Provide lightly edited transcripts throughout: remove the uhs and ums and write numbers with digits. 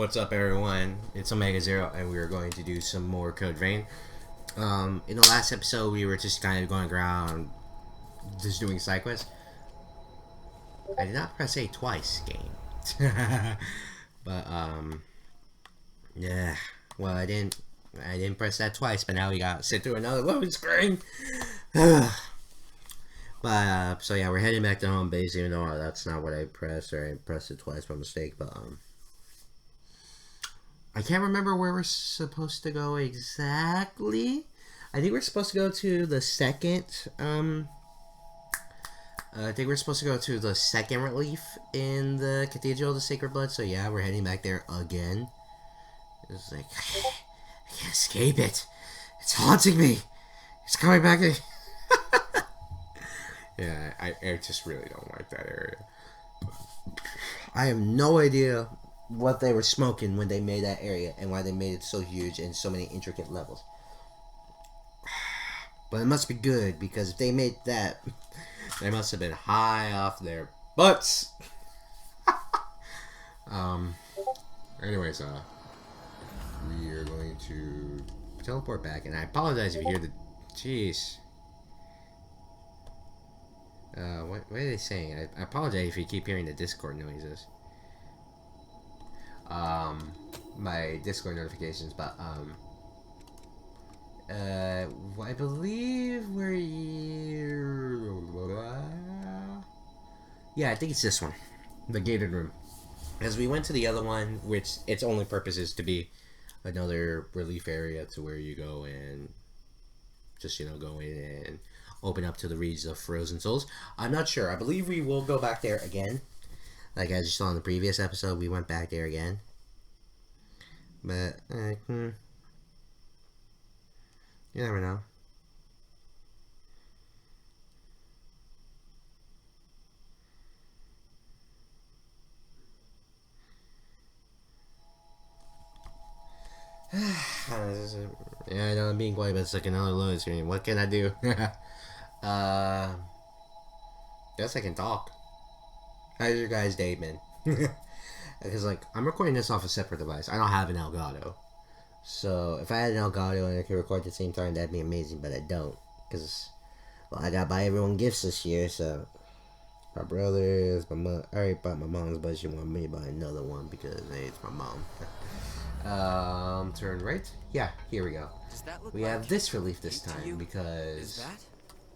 What's up, everyone? It's Omega Zero, and we are going to do some more Code Vein. In the last episode, we were just kind of going around, just doing side quests. I did not press A twice, game. But yeah. Well, I didn't press that twice, but now we got to sit through another loading screen. But so yeah, we're heading back to home base, even though that's not what I pressed, or I pressed it twice by mistake. But I can't remember where we're supposed to go exactly. I think we're supposed to go to the second. I think we're supposed to go to the second relief in the Cathedral of the Sacred Blood. So yeah, we're heading back there again. It's like I can't escape it. It's haunting me. It's coming back. Yeah, I just really don't like that area. I have no idea what they were smoking when they made that area and why they made it so huge and so many intricate levels. But it must be good, because if they made that, they must have been high off their butts. Anyways, we are going to teleport back, and I apologize if you hear the... Jeez. What are they saying? I apologize if you keep hearing the Discord noises. My Discord notifications, but, I believe we're here... Yeah, I think it's this one. The gated room. As we went to the other one, which its only purpose is to be another relief area to where you go and just, go in and open up to the regions of Frozen Souls. I'm not sure. I believe we will go back there again. Like as you saw in the previous episode, we went back there again. But, you never know. Yeah, I know I'm being quiet, but it's like another loading screen. What can I do? Guess I can talk. How's your guys' day been? Because, like, I'm recording this off a separate device. I don't have an Elgato. So, if I had an Elgato and I could record at the same time, that'd be amazing, but I don't. Because, well, I gotta buy everyone gifts this year, so... My brothers, my mom... I already bought my mom's, but she wanted me to buy another one because, hey, it's my mom. Turn right? Yeah, here we go. We have this relief this time because... Is that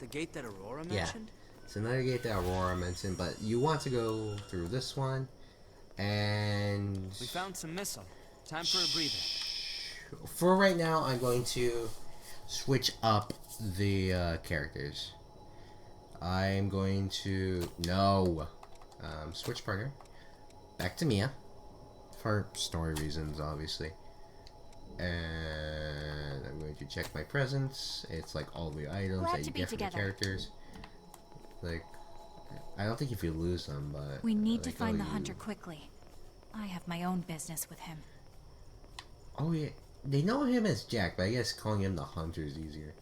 the gate that Aurora mentioned? Yeah, it's another gate that Aurora mentioned, but you want to go through this one, and... We found some missile. Time for a breather. For right now, I'm going to switch up the characters. I'm going to... No! Switch partner. Back to Mia. For story reasons, obviously. And I'm going to check my presents. It's like all the items that you get from the characters. Like, I don't think if you lose them, but... We need to find the hunter quickly. I have my own business with him. Oh, yeah. They know him as Jack, but I guess calling him the hunter is easier.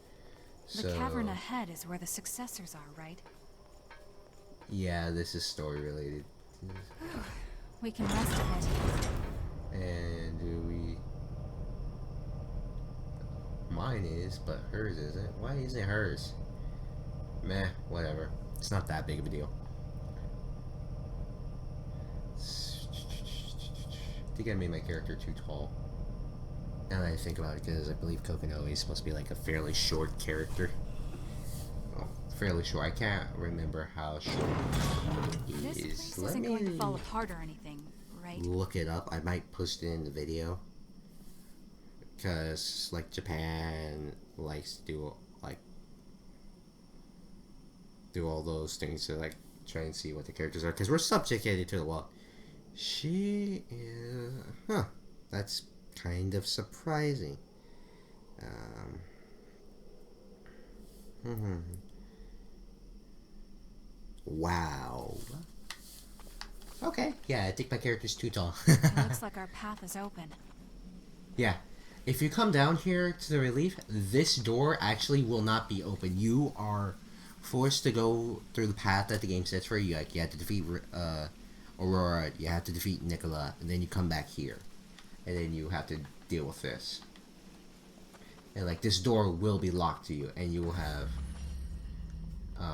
The cavern ahead is where the successors are, right? Yeah, this is story related. We can rest a bit. And do we... Mine is, but hers isn't. Why isn't hers? Meh, whatever. It's not that big of a deal. I think I made my character too tall. Now that I think about it, because I believe Kokono is supposed to be like a fairly short character. Well, fairly short. I can't remember how short he This is. place isn't going to fall apart or anything, right? Look it up. I might post it in the video. Because, like, Japan likes to do all those things to, like, try and see what the characters are. Because we're subjugated to the wall. She is... Huh. That's kind of surprising. Wow. Okay. Yeah, I think my character's too tall. Looks like our path is open. Yeah. If you come down here to the relief, this door actually will not be open. You are forced to go through the path that the game sets for you. Like, you have to defeat Aurora, you have to defeat Nicola, and then you come back here. and then you have to deal with this. And like this door will be locked to you, and you will have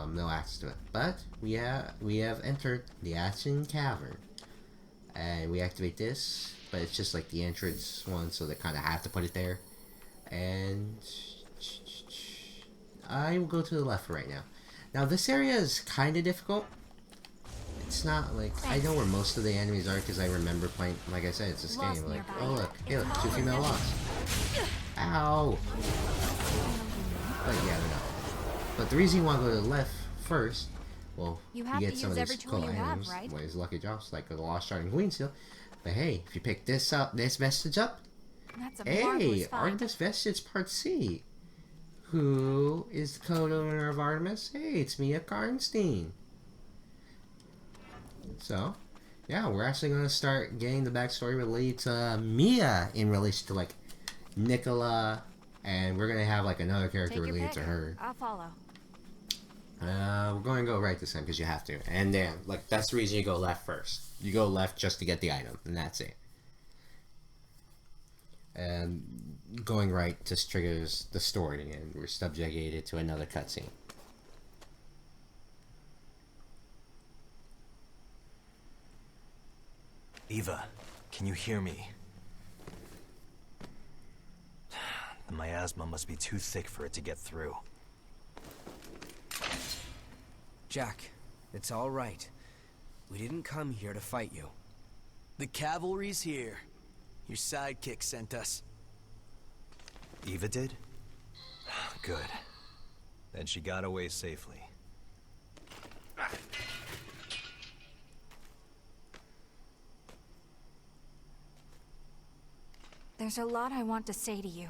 no access to it. But we have entered the Ashen Cavern, and we activate this. But it's just like the entrance one, so they kind of have to put it there. And I will go to the left right now. Now this area is kind of difficult. It's not like I know where most of the enemies are because I remember playing. Like I said, it's this game. Like, oh look, hey look, 2 female lost. Ow. But yeah, they're not. But the reason you want to go to the left first, well, you get some of these cool items, right? What is lucky drops like the Lost Shard and Queen Seal. But hey, if you pick this up, this vestige up, hey, Artemis Vestige Part C. Who is the co-owner of Artemis? Hey, it's Mia Karnstein. So, yeah, we're actually going to start getting the backstory related to Mia in relation to, like, Nicola, and we're going to have, like, another character related to her. I'll follow. We're going to go right this time because you have to. And then, like, that's the reason you go left first. You go left just to get the item, and that's it. And going right just triggers the story, and we're subjugated to another cutscene. Eva, can you hear me? The miasma must be too thick for it to get through. Jack, it's all right. We didn't come here to fight you. The cavalry's here. Your sidekick sent us. Eva did? Good. Then she got away safely. There's a lot I want to say to you,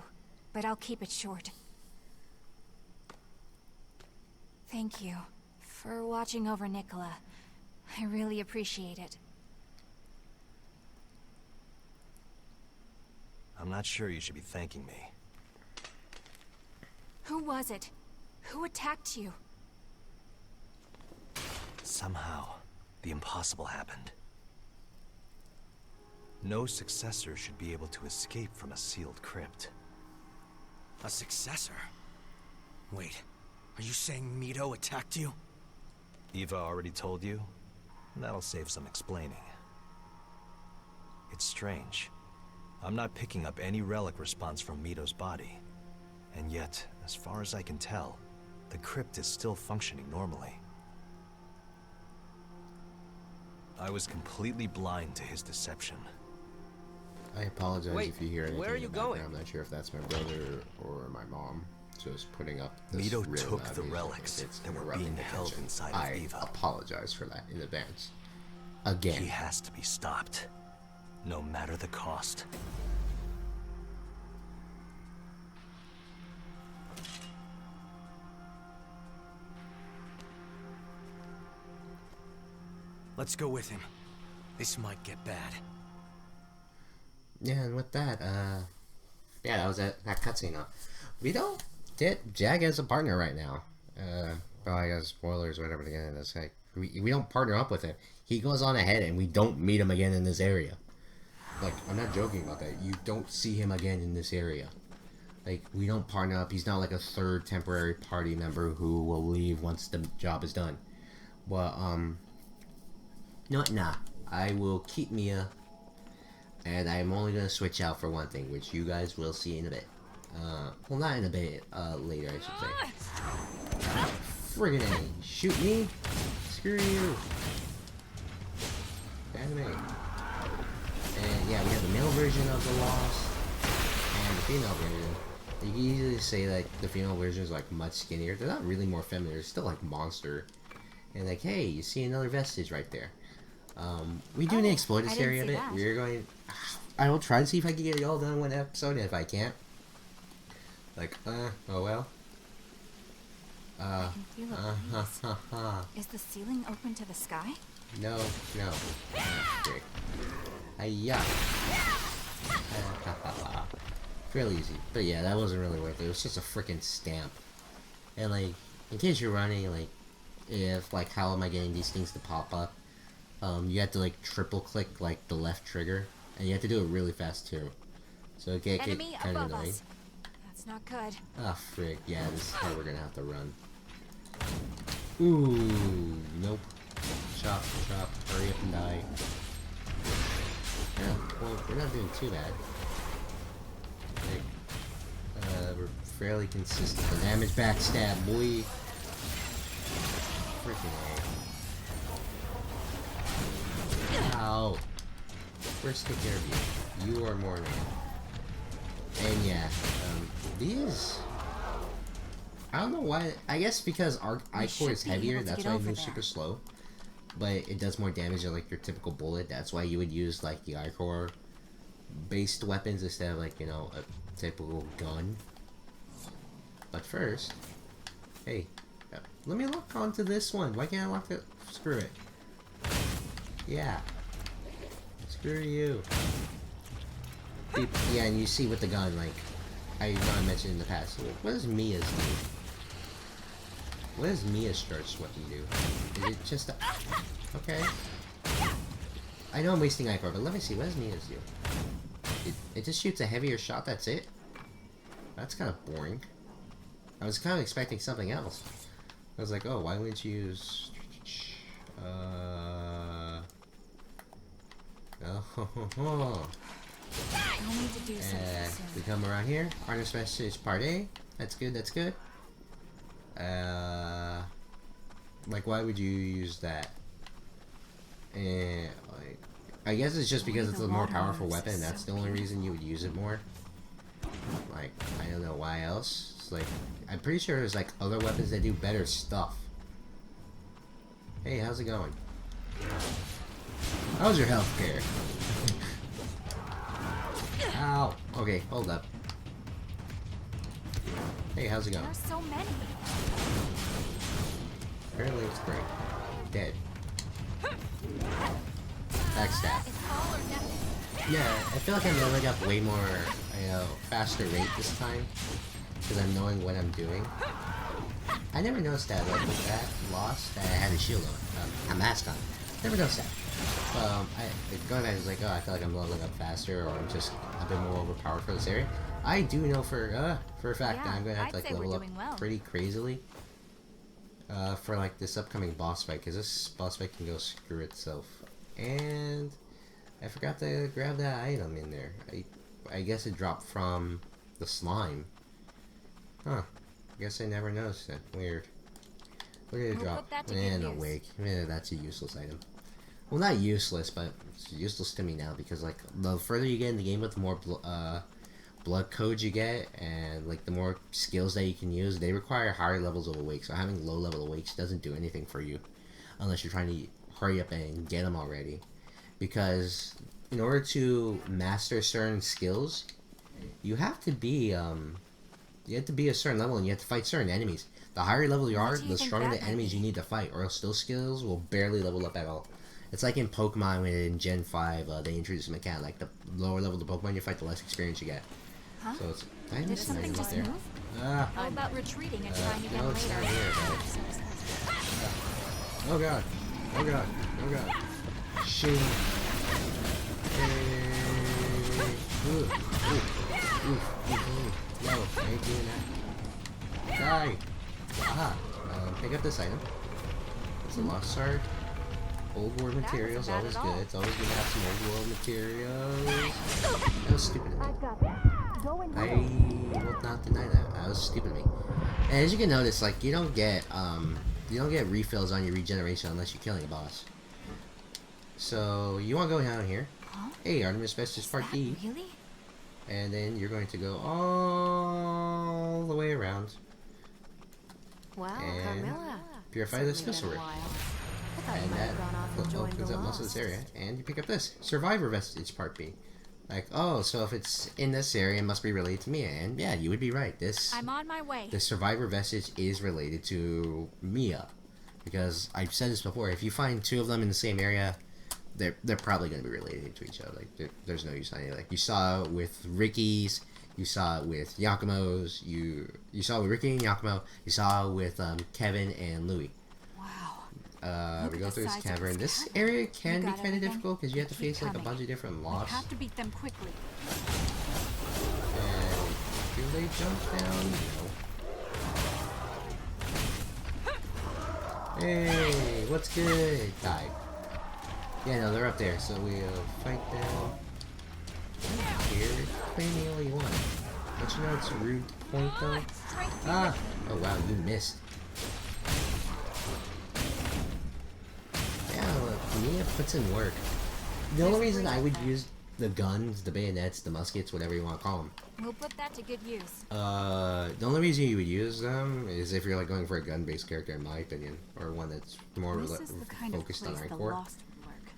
but I'll keep it short. Thank you for watching over Nicola. I really appreciate it. I'm not sure you should be thanking me. Who was it? Who attacked you? Somehow, the impossible happened. No successor should be able to escape from a sealed crypt. A successor? Wait, are you saying Mito attacked you? Eva already told you? That'll save some explaining. It's strange. I'm not picking up any relic response from Mito's body. And yet, as far as I can tell, the crypt is still functioning normally. I was completely blind to his deception. I apologize if you hear anything where are in you the background. going? I'm not sure if that's my brother or my mom just putting up this Mito real took loud the music. relics It's that were interrupting being the held tension. inside of I Eva. apologize for that in advance. Again. He has to be stopped, no matter the cost. Let's go with him. This might get bad. Yeah, and with that, yeah, that was that cutscene. We don't get Jag as a partner right now. Well, I guess spoilers or whatever again. It's like we don't partner up with him. He goes on ahead, and we don't meet him again in this area. Like, I'm not joking about that. You don't see him again in this area. Like, we don't partner up. He's not like a third temporary party member who will leave once the job is done. But no, nah. I will keep Mia. And I'm only going to switch out for one thing, which you guys will see in a bit. Well, not in a bit, later, I should say. Friggin' A. Shoot me? Screw you. Anime. And yeah, we have the male version of the Lost and the female version. You can easily say like the female version is like much skinnier. They're not really more feminine. They're still like monster. And like, hey, you see another vestige right there. We do need to explore this area a bit. We're going. I will try to see if I can get it all done in one episode. And if I can't, like, oh well. Is the ceiling open to the sky? No. Hiya. Real easy. But yeah, that wasn't really worth it. It was just a freaking stamp. And like, in case you're running, like, if, like, how am I getting these things to pop up? You have to, like, triple click, like, the left trigger. And you have to do it really fast too. So it get Enemy kind of above annoying. us. That's not good. Ah, frick. Yeah, this is how we're gonna have to run. Ooh, nope. Chop, chop, hurry up and die. Yeah, well, we're not doing too bad. Like, we're fairly consistent. The damage backstab, boy. Freaking A. Ow. First, take care of you. You are more man. And yeah, these... I don't know why. I guess because our I-core is heavier, that's why it moves super slow. But it does more damage than like your typical bullet. That's why you would use like the I-core based weapons instead of like, you know, a typical gun. But first, hey, let me lock onto this one. Why can't I lock it? Screw it. Yeah. Screw you. Yeah, and you see with the gun, like, I know I mentioned in the past, what does Mia's do? What does Mia's charged weapon do? Is it just a... Okay. I know I'm wasting Ichor, but let me see, what does Mia's do? It just shoots a heavier shot, that's it? That's kind of boring. I was kind of expecting something else. I was like, oh, why wouldn't you use... Oh, I'll need to do something soon. we come around here. Artist message part A. That's good, that's good. Like, why would you use that? And, like, I guess it's just because it's a more powerful weapon. That's the only reason you would use it more. Like, I don't know why else. It's like, I'm pretty sure there's, like, other weapons that do better stuff. Hey, how's it going? How's your health care? Ow. Okay, hold up. Hey, how's it going? There's so many. Apparently it's great. Dead. Backstab. It's all or nothing. Yeah, I feel like I'm leveling up way more, you know, faster rate this time. Because I'm knowing what I'm doing. I never noticed that, like, with that loss, that I had a shield on. A mask on. Never noticed that. Going back, I was like, oh, I feel like I'm leveling up faster, or I'm just a bit more overpowered for this area. I do know for a fact that I'm gonna have to like level up pretty crazily for like this upcoming boss fight, because this boss fight can go screw itself. And I forgot to grab that item in there. I guess it dropped from the slime. Huh. I guess I never noticed it. Weird. Where did it drop? And awake. That's a useless item. Well, not useless, but it's useless to me now because, like, the further you get in the game with the more blood codes you get and, like, the more skills that you can use, they require higher levels of awake. So having low level awakes doesn't do anything for you unless you're trying to hurry up and get them already. Because in order to master certain skills, you have to be a certain level and you have to fight certain enemies. The higher level you are, the stronger the enemies you need to fight, or else those skills will barely level up at all. It's like in Pokemon when in Gen 5 they introduced a mechanic, like the lower level the Pokemon you fight, the less experience you get. Huh? So it's... Did something just move? How about retreating and trying again no, it's later? not here, oh god. Oh god. Oh god. Shoot. No, I ain't doing that. Die! Aha! Pick up this item. It's a lost sword. Old world materials, always good. It's always good to have some old world materials. That was stupid of me. I will not deny that. That was stupid of me. And as you can notice, like, you don't get refills on your regeneration unless you're killing a boss. So you want to go down here. Hey, Artemis Festus Part D. Really? And then you're going to go all the way around. Wow, And Carmilla. purify this pistol. And that opens up most of this area. And you pick up this. Survivor Vestige Part B. Like, oh, so if it's in this area, it must be related to Mia. And yeah, you would be right. I'm on my way. The Survivor Vestige is related to Mia. Because I've said this before, if you find two of them in the same area, they're probably going to be related to each other. Like, there's no use on it. Like, you saw it with Ricky's, you saw it with Yakumo's, you saw it with Ricky and Yakumo, you saw it with Kevin and Louie. Wow. Look we at go the through this size of cavern. this This cavern. area You can be got kind of everything? difficult because you have to Keep face like a coming. bunch of different We mobs. have to beat them quickly. And do they jump down? No. Hey, what's good? Die. Yeah, no, they're up there, so we'll fight them. Here, claim the only one. But you know it's rude to point though? Ah! Oh wow, you missed. Yeah, look, Mia puts in work. The only reason I would use the guns, the bayonets, the muskets, whatever you want to call them. We'll put that to good use. The only reason you would use them is if you're like going for a gun-based character, in my opinion, or one that's more This is the kind focused of on place the hardcore. lost would lurk.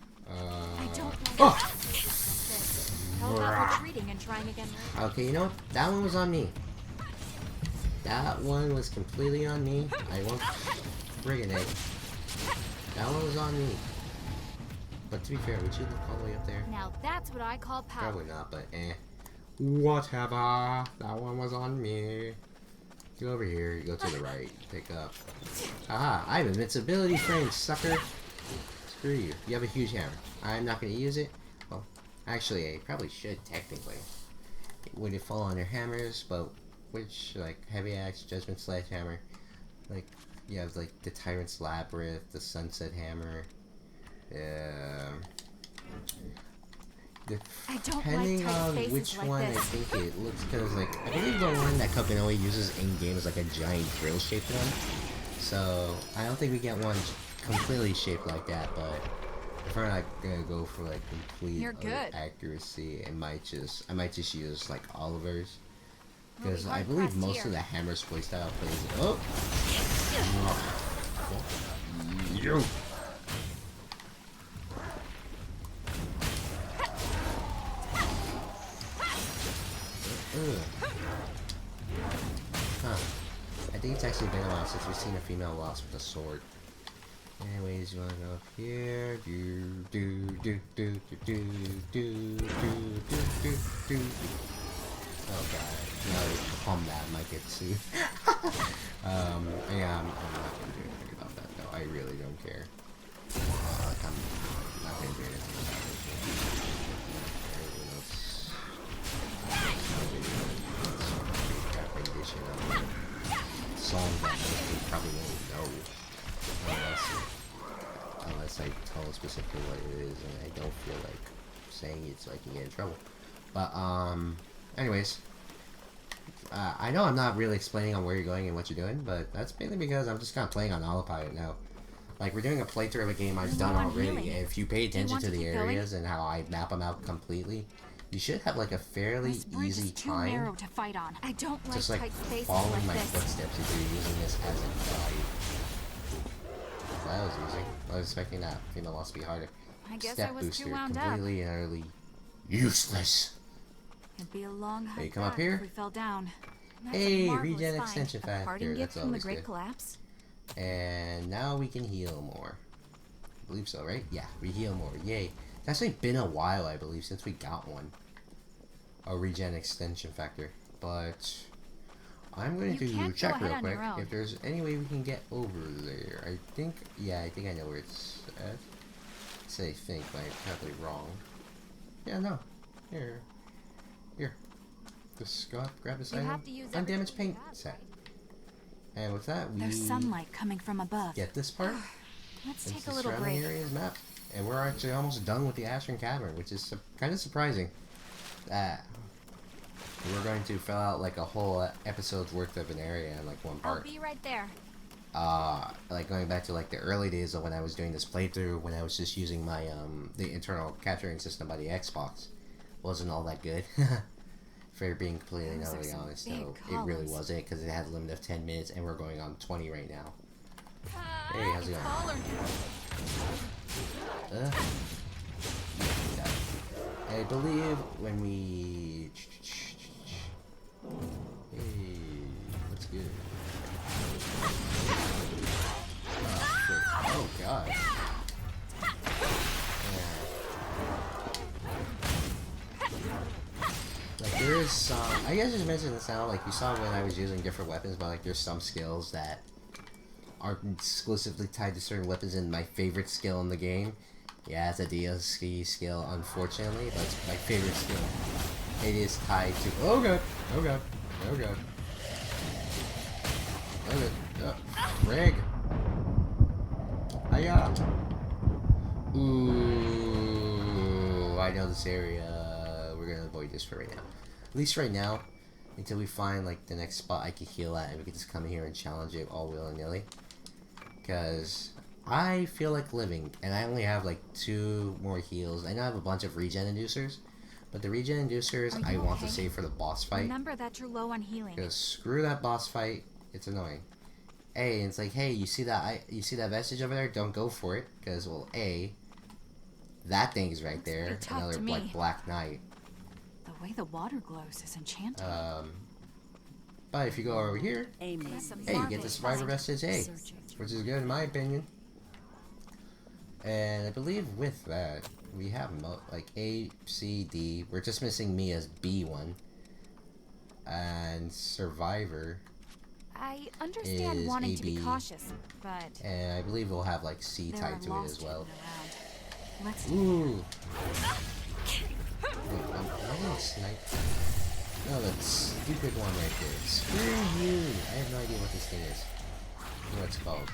I don't like Oh! this. How about retreating and trying again later? Okay, you know what? That one was on me. That one was completely on me. I won't friggin' egg. That one was on me. But to be fair, would you look all the way up there? Now that's what I call power. Probably not, but eh. Whatever. That one was on me. Go over here, you go to the right, pick up. Aha, I have invincibility frames, sucker. Screw you. You have a huge hammer. I'm not gonna use it. Well, actually, I probably should, technically. Would it fall on your hammers, but which, like, heavy axe, judgment sledgehammer, like, you have, like, the Tyrant's Labyrinth, the Sunset Hammer, I don't depending like tight on spaces which like one this. I think it looks, because, like, I believe the one that Kapinoe uses in-game is, like, a giant drill-shaped one, so I don't think we get one completely shaped like that, but if we're not gonna go for, like, complete You're good. accuracy, I might just use, like, Oliver's. Because We'll be I believe hard-pressed most here. of the hammer's playstyle plays. Oh! You! Huh. I think it's actually been a while since we've seen a female wasp with a sword. Anyways, you wanna go up here? Oh god, no, combat might get sued. Yeah, I'm not gonna do anything about that though. I really don't care. Like, I'm not gonna do anything about it. Everyone else. Got rendition of a song that most people probably won't know. Unless I tell specifically what it is, and I don't feel like saying it so I can get in trouble. But, anyways, I know I'm not really explaining on where you're going and what you're doing, but that's mainly because I'm just kind of playing on autopilot now. Like, we're doing a playthrough of a game I've done already, and if you pay attention to the areas and how I map them out completely, you should have, like, a fairly This bridge easy is too time narrow to fight on. I don't like just, like, tight spaces following like my this. footsteps if you're using this as a guide. That was easy. I was expecting that female wants to be harder. I guess Step I was booster, too wound up. completely and utterly useless. It'd be a long hike Hey, come up back here. if we fell down. That's a Hey, marvelous regen find. extension A factor. parting gift That's from the always Great good. Collapse. And now we can heal more. I believe so, right? Yeah, we heal more. Yay. It's actually been a while, I believe, since we got one. A regen extension factor. But I'm going You to can't check go real ahead on quick your own. if there's any way we can get over there. I think I know where it's at. Say I think, but I'm probably wrong. Yeah, no. Here. Just go up, grab this You item. have to use Undamaged everything paint you have, set. right? And with that, we There's sunlight coming from above. get this part. Let's It's take the a little surrounding break. areas map. And we're actually almost done with the Ashen Cavern, which is kind of surprising. We're going to fill out like a whole episode's worth of an area in like one I'll part. be right there. Like going back to like the early days of when I was doing this playthrough, when I was just using my the internal capturing system by the Xbox, wasn't all that good. For being completely Those are utterly some honest, big though, it really columns. wasn't because it had a limit of 10 minutes, and we're going on 20 right now. Hey, how's it It's going? all or nothing. Yeah. I believe when we... Hey, what's good? Oh, shit. Oh, God. Like, there is some... I guess I just mentioned this now, like, you saw when I was using different weapons, but, like, there's some skills that are exclusively tied to certain weapons and my favorite skill in the game. Yeah, it's a DLC skill, unfortunately, but it's my favorite skill. It is tied to... Oh god! Oh god! Oh god! Oh god! Rig! Hiya! Ooh, I know this area. We're gonna avoid this for right now. At least right now, until we find like the next spot I can heal at, and we can just come here and challenge it all willy-nilly. Because I feel like living, and I only have like 2 more heals. I know I have a bunch of regen inducers, but the regen inducers I want to save for the boss fight. Remember that you're low on healing. Because screw that boss fight, it's annoying. And it's like, hey, you see that vestige over there? Don't go for it, because well, that thing's right there. Another like Black Knight. The way the water glows is enchanting. But if you go over here, hey, you get the Survivor Vestige A, which is good in my opinion. And I believe with that, we have like A, C, D. We're just missing Mia's B1. And Survivor. I understand wanting to be cautious, but... And I believe we'll have like C tied to it as well. Let's ooh! I'm gonna snipe. No, that stupid one right there. Screw you! I have no idea what this thing is. What it's called.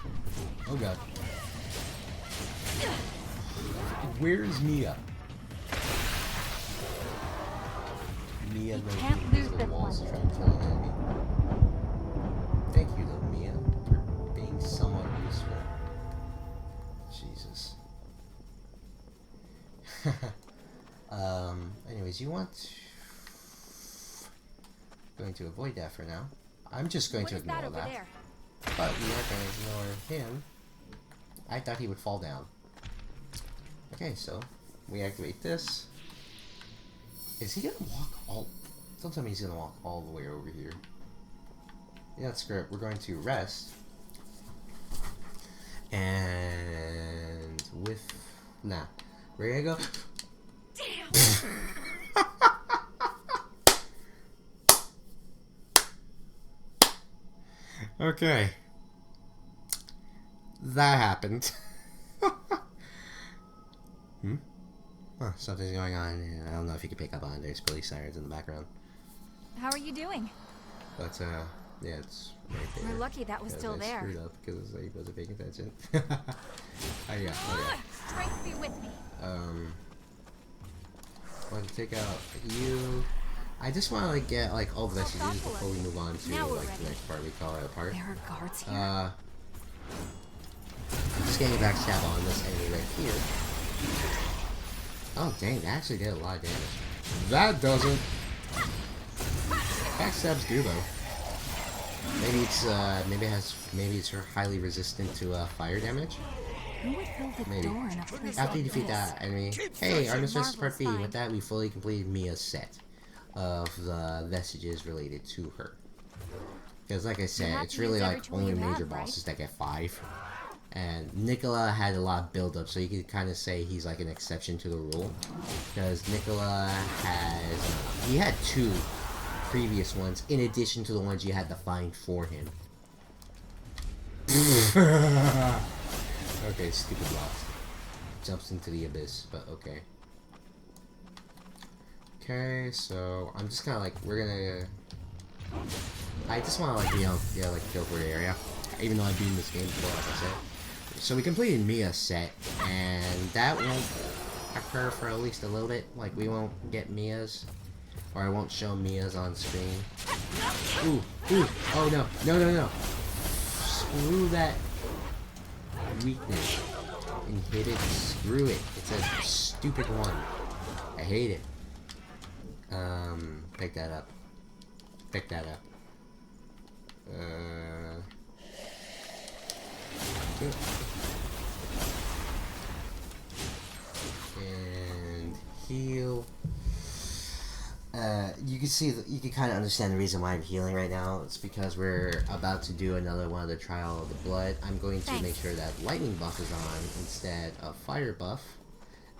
Oh god. Where is Mia? Mia can't lose this walls trying to kill an enemy. Thank you though, Mia, for being somewhat useful. Jesus. Anyways, you want... Going to avoid that for now. I'm just going to ignore that. But we are going to ignore him. I thought he would fall down. Okay, so we activate this. Is he gonna walk all... Don't tell me he's gonna walk all the way over here. Yeah, screw it. We're going to rest. And with... Nah. We're gonna go... Damn! Okay. That happened. Huh, something's going on. I don't know if you can pick up on it. There's police sirens in the background. How are you doing? But, yeah, it's right there. We're lucky that was still I there. screwed up because I wasn't paying attention. Oh yeah. Strength be with me. Want to take out you. I just want to like get like all the messages before we move on to like the next part. We call it a part. There are guards here. I'm just getting a backstab on this enemy right here. Oh dang, that actually did a lot of damage. That doesn't. Backstabs do though. Maybe it's maybe it's highly resistant to fire damage. Who would build a Maybe. door in a place After you like defeat this? that enemy, hey, our mistress Marvelous part B. find. With that, we fully completed Mia's set of the vestiges related to her. Because, like I said, have it's to really use every like tool only you major have, right? bosses that get 5. And Nicola had a lot of build up, so you could kind of say he's like an exception to the rule. Because Nicola he had 2 previous ones in addition to the ones you had to find for him. Okay, stupid lost. Jumps into the abyss, but okay. Okay, so I'm just kind of like, I just want to like, like go for the area. Even though I've been in this game before, like I said. So we completed Mia's set, and that won't occur for at least a little bit. Like, we won't get Mia's, or I won't show Mia's on screen. Ooh, oh no, no. Screw that weakness. And hit it, screw it. It's a stupid one. I hate it. Pick that up. Pick that up. Good. And heal. You can see, you can kind of understand the reason why I'm healing right now. It's because we're about to do another one of the Trial of the Blood. I'm going to make sure that lightning buff is on instead of fire buff.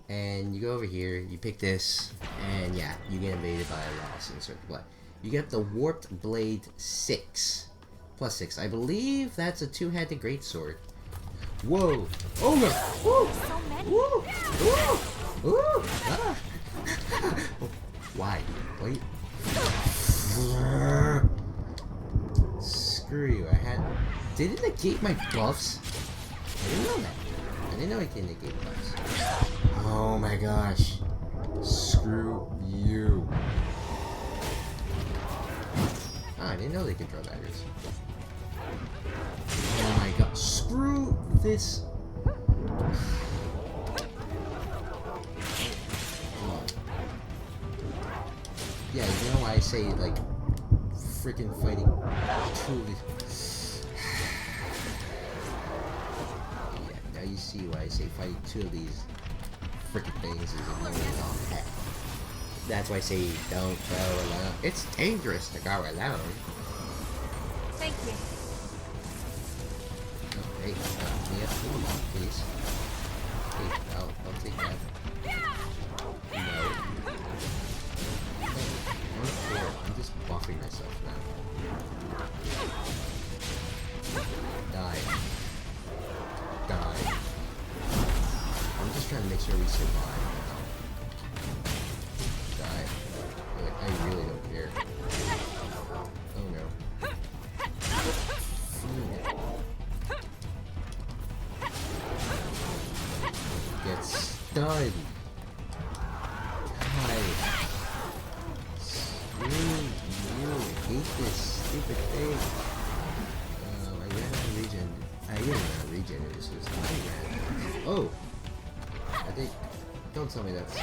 And you go over here, you pick this, and yeah, you get invaded by a loss in Circle Blood. You get the Warped Blade 6, +6. I believe that's a two-handed greatsword. Whoa! Oh no! Woo! So many. Woo! Woo! Woo! Ah! Why? Wait. Screw you! I had. Did it negate my buffs? I didn't know that. I didn't know it can negate buffs. Oh my gosh! Screw you! Ah, I didn't know they could draw daggers. Oh my god! Screw this! Yeah, you know why I say, like, freaking fighting two of these. Yeah, now you see why I say fighting two of these freaking things is annoying on heck. That's why I say don't go alone. It's dangerous to go alone. Thank you. Oh, hey, me up, please. Hey, I'll take that. No. I'm just buffing myself now. Die. Die. I'm just trying to make sure we survive now. Die. Like, I really don't care. Oh no. Get stunned. I hate this stupid thing. I ran out of regen. I didn't run out of regen, it was just I ran. Oh! I think. Don't tell me that's.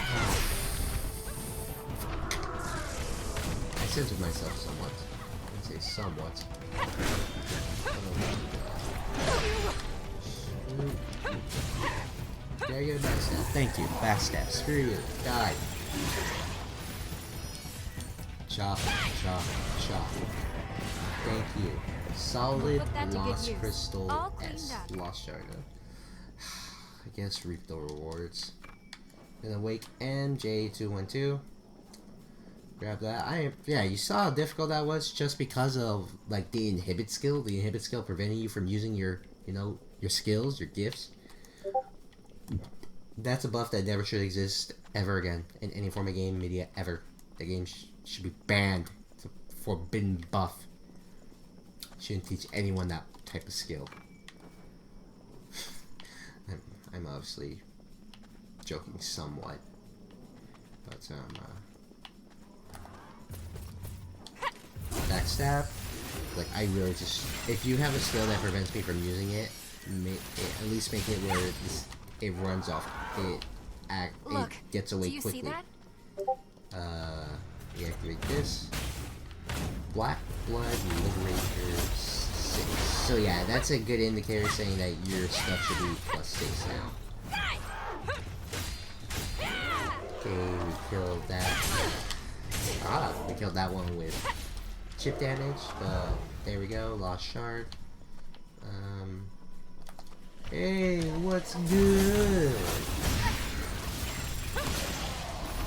I censored myself somewhat. I would say somewhat. Did I get a backstab? Thank you. Backstab. Screw you. Die. Chop, chop, chop. Thank you. Solid Put that to good Lost use. Crystal All cleaned S. up. Lost Shard. I guess reap the rewards. Gonna wake MJ212. Grab that. Yeah, you saw how difficult that was just because of like the inhibit skill. The inhibit skill preventing you from using your, your skills, your gifts. That's a buff that never should exist ever again in any form of game media ever. The game should be banned. It's a forbidden buff. Shouldn't teach anyone that type of skill. I'm obviously joking somewhat, but backstab. Like I really just, if you have a skill that prevents me from using it, at least make it where it runs off. Look, it gets away do you quickly. see that? Deactivate this. Black Blood Liberator 6. So yeah, that's a good indicator saying that your stuff should be +6 now. Okay, we killed that. We killed that one with chip damage, but there we go, Lost Shard. Hey, what's good?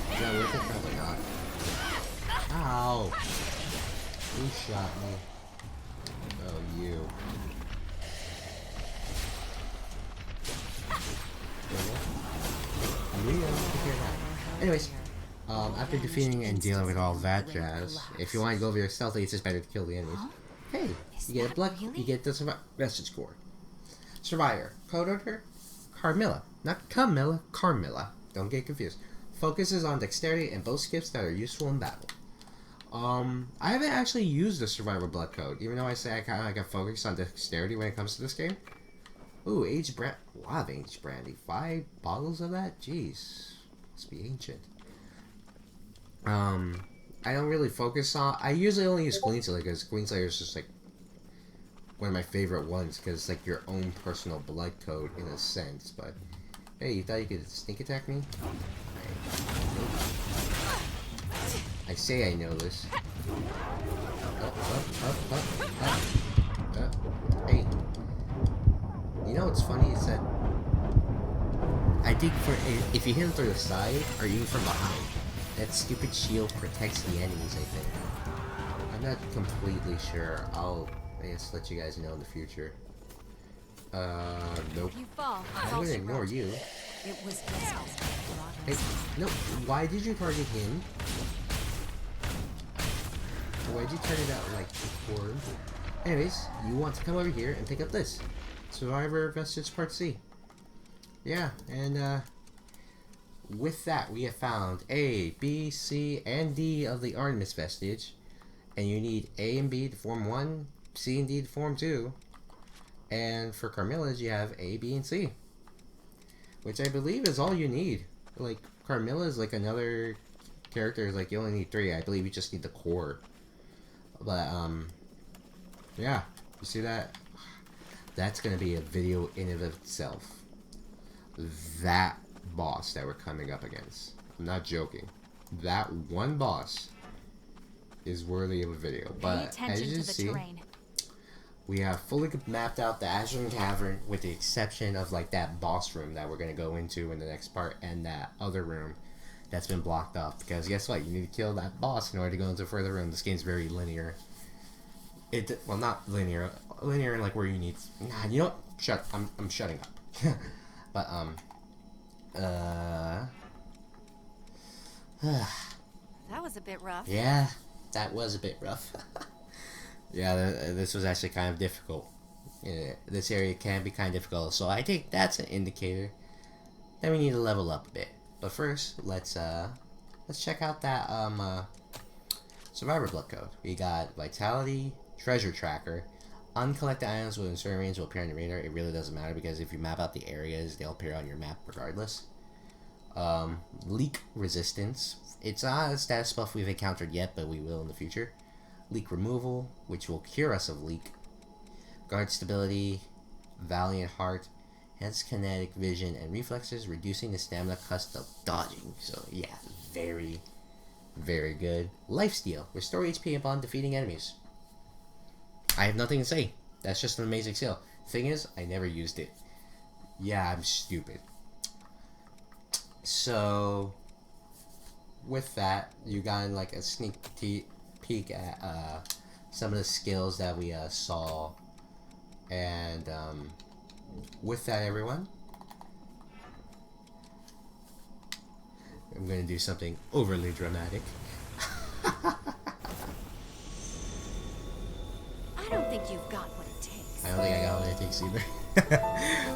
Is that worth it? Probably not. Ow! Who shot me? Oh, you. Anyways, after defeating and dealing with all that jazz, if you want to go over your stealthily, it's just better to kill the enemies. Hey, you get a you get the message core. Survivor. Code order? Carmilla. Not Camilla, Carmilla. Don't get confused. Focuses on dexterity and both skips that are useful in battle. I haven't actually used the Survivor Blood Code, even though I say I kind of got focused on dexterity when it comes to this game. Ooh, aged brand. A lot of aged brandy. 5 bottles of that? Jeez. Must be ancient. I don't really focus on. I usually only use Queenslayer because Queenslayer is just like one of my favorite ones because it's like your own personal blood code in a sense. But hey, you thought you could sneak attack me? I say I know this. Hey. You know what's funny is that I think if you hit him through the side or even from behind, that stupid shield protects the enemies, I think. I'm not completely sure. I'll I guess let you guys know in the future. Nope. If you fall, I'm gonna ignore you. It was just Hey, no, why did you target him? Why'd you turn it out like before? Anyways, you want to come over here and pick up this. Survivor Vestige Part C. Yeah, and with that we have found A, B, C, and D of the Artemis Vestige. And you need A and B to form 1, C and D to form 2. And for Carmilla's you have A, B, and C. Which I believe is all you need. Like, Carmilla is like another character, is like you only need 3. I believe you just need the core. But, yeah. You see that? That's gonna be a video in and of itself. That boss that we're coming up against. I'm not joking. That one boss is worthy of a video. Pay But, as attention you to the see, terrain. we have fully mapped out the Ashen Cavern with the exception of like that boss room that we're going to go into in the next part and that other room that's been blocked off. Because guess what? You need to kill that boss in order to go into a further room. This game's very linear. Well, not linear. Linear in like where you need... Nah, you know what? Shut... I'm shutting up. But, That was a bit rough. yeah, that was a bit rough. Yeah, this was actually kind of difficult. Yeah, this area can be kind of difficult, so I think that's an indicator that we need to level up a bit. But first, let's check out that Survivor Blood Code. We got Vitality, Treasure Tracker, uncollected items within certain range will appear on your radar. It really doesn't matter because if you map out the areas, they'll appear on your map regardless. Leak Resistance. It's not a status buff we've encountered yet, but we will in the future. Leak Removal, which will cure us of leak. Guard Stability, Valiant Heart, enhance kinetic vision and reflexes, reducing the stamina cost of dodging. So yeah, very, very good. Lifesteal, restore HP upon defeating enemies. I have nothing to say. That's just an amazing skill. Thing is, I never used it. Yeah, I'm stupid. So, with that, you got like a sneak peek at some of the skills that we saw. And with that, everyone, I'm going to do something overly dramatic. I don't think you've got what it takes. I don't think I got what it takes either.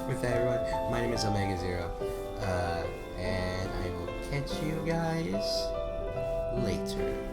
With that, everyone, my name is Omega Zero, and I will catch you guys later.